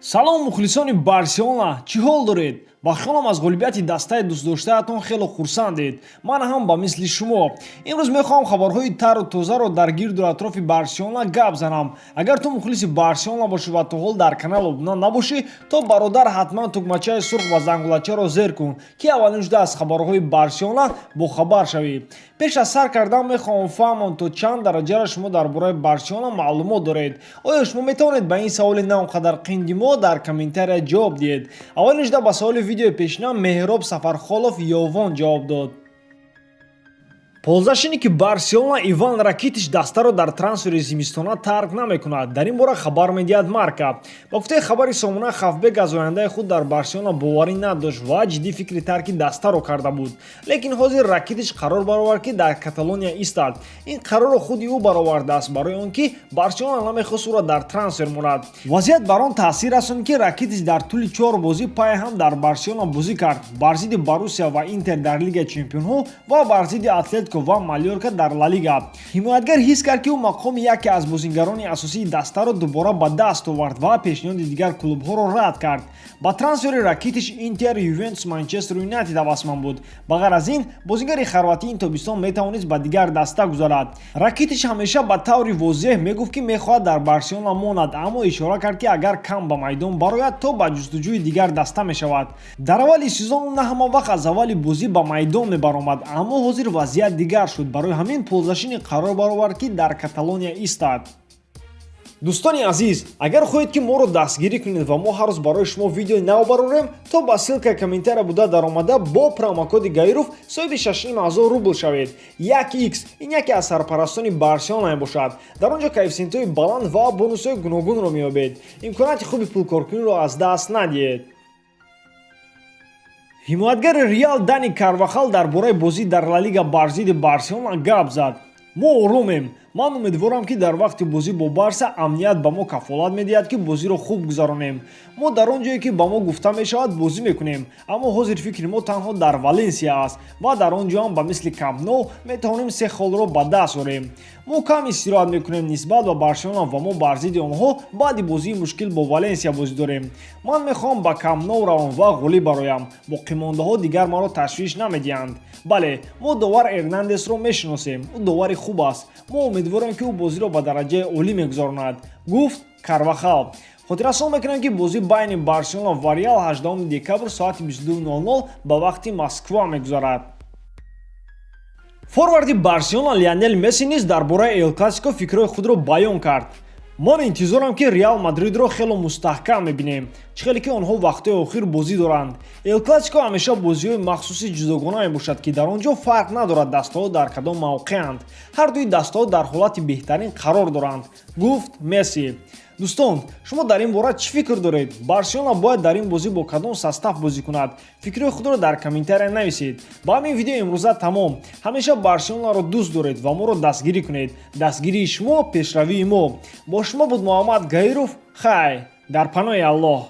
салом мухлисони Барселона, чӣ ҳол доред? Бахшонам аз ғолибияти дастаи дӯстдоштаатон хело хурсандед. Ман ҳам ба мисли шумо. Имрӯз мехоҳам хабарҳои тару тозаро дар гирду атрофи Барселона гап занам. Агар ту мухлиси Барселона бошӣ ва то ҳол дар канал обуна набошӣ, то бародар ҳатман тугмачаи сурх ва зангулачаро зер кун, ки аввалин шуда аз хабарҳои Барселона бохабар шавӣ. Пеш аз сар кардан мехоҳам фаҳмам то чанд дараҷаро шумо дар бораи Барселона маълумот доред. Оё шумо метавонед ба ин саволи на он қадар қинди мо дар комментария ҷавоб диҳед. Аввалин шуда ба саволи видеои пешина Меҳроб Сафархолов Ёвон ҷавоб дод. Ползашиники Барселона Иван Ракитич дастаро дар трансфери зимистона тарк намекунад. Дар ин бора хабар медиҳад Марка. Ба гуфтаи хабари Сомона Хафбек аз ояндаи худ дар Барселона боварӣ надошт ва ҷиддӣ фикри тарки дастаро карда буд. Лекин ҳозир Ракитич қарор баровард ки дар Каталония истад. Ин қарорро худи ӯ баровардааст барои он ки Барселона намехост ӯро дар трансфер монад. Вазъият бар он таъсир расонид ки Ракитич дар тӯли 4 бозӣ пай ҳам дар Барселона бозӣ кард. Бар зидди Боруссия ва Интер дар Лигаи Чемпионҳо ва бар зидди Атлетико ва Малёрка дар Ла Лига. Ҳимоятгар ҳис кард ки ӯ мақоми яке аз бозингарони асосии дастаро дубора ба даст овард ва пешниҳоди дигар клубҳоро рад кард. Ба трансфери Ракитич Интер, Ювентус, Манчестер Юнайтед ҳавасманд буд. Ба ғайр аз ин, бозингари хорватӣ ин тобистон метавонист ба дигар даста гузарад. Ракитич ҳамеша ба таври возеҳ мегуфт ки мехоҳад дар Барселона монад, аммо ишора кард ки агар кам ба майдон барояд, то ба ҷустуҷӯи дигар даста мешавад. Дар аввали сезон на ҳама вақт аз аввали бозӣ ба майдон мебаромад, аммо ҳозир вазъият дигар шуд. Барои ҳамин ползашини қарор баровард ки дар Каталония истад. Дӯстони азиз, агар хоҳед ки моро дастгирӣ кунед ва мо ҳар рӯз барои шумо видеои нав барорем, то ба ссылкаи комментария буда даромада бо промокоди GAYUROV соҳиби 6000 рубл шавед. 1x ин яке аз сарпарастони Барселона мебошад. Дар он ҷо коэффициентҳои баланд ва бонусҳои гуногунро меёбед. имконоти хуби пулкоркуниро аз даст надиҳед. Ҳимоятгари Реал Дани Карвахал дар бораи бозӣ дар Ла Лига бар зидди Барселона гап зад. Мо оромем. Ман умедворам ки дар вақти бозӣ бо Барса амният ба мо кафолат медиҳад ки бозиро хуб гузаронем. Мо дар он ҷое ки ба мо гуфта мешавад бозӣ мекунем, аммо ҳозир фикри мо танҳо дар Валенсия аст ва дар он ҷо ҳам ба мисли Камп Nou метавонем 3 холро ба даст орем. Мо кам истироҳат мекунем нисбат ба Барселона ва мо бар зидди онҳо баъди бозии мушкил бо Валенсия бозӣ дорем. Ман мехоҳам ба Камп Nou равам ва ғолиб бароям. Боқимондаҳо дигар маро ташвиш намедиҳанд. Бале, мо довар Эрнандесро мешиносем. Ӯ довари хуб аст. Мо умедворем ки ӯ бозиро ба дараҷаи олӣ мегузаронад, гуфт Карвахал. Хотиррасон мекунем ки бозӣ байни Барселона ва Реал 18 декабр соати 22:00 ба вақти Москва мегузарад. Форварди Барселона Лионел Месси низ дар бораи Эл-Классико фикрҳои худро баён кард. Ман интизорам ки Реал Мадридро хело мустаҳкам мебинем, чӣ хеле ки онҳо вақтҳои охир бозӣ доранд. Эл-Классико ҳамеша бозиҳои махсуси ҷудогона мебошад ки дар он ҷо фарқ надорад дастаҳо дар кадом мавқеанд. Ҳар дуи дастаҳо дар ҳолати беҳтарин қарор доранд, гуфт Месси. Дӯстон, шумо дар ин бора чӣ фикр доред? Барселона бояд дар ин бозӣ бо кадом состав бозӣ кунад? Фикрҳои худро дар комментария нависед. Ба ҳамин видео имрӯза тамом. Ҳамеша Барселонаро дӯст доред ва моро дастгирӣ кунед. Дастгирии шумо пешравии мо. Бо шумо буд Муҳаммад GAYUROV. Хай, дар паноҳи Аллоҳ.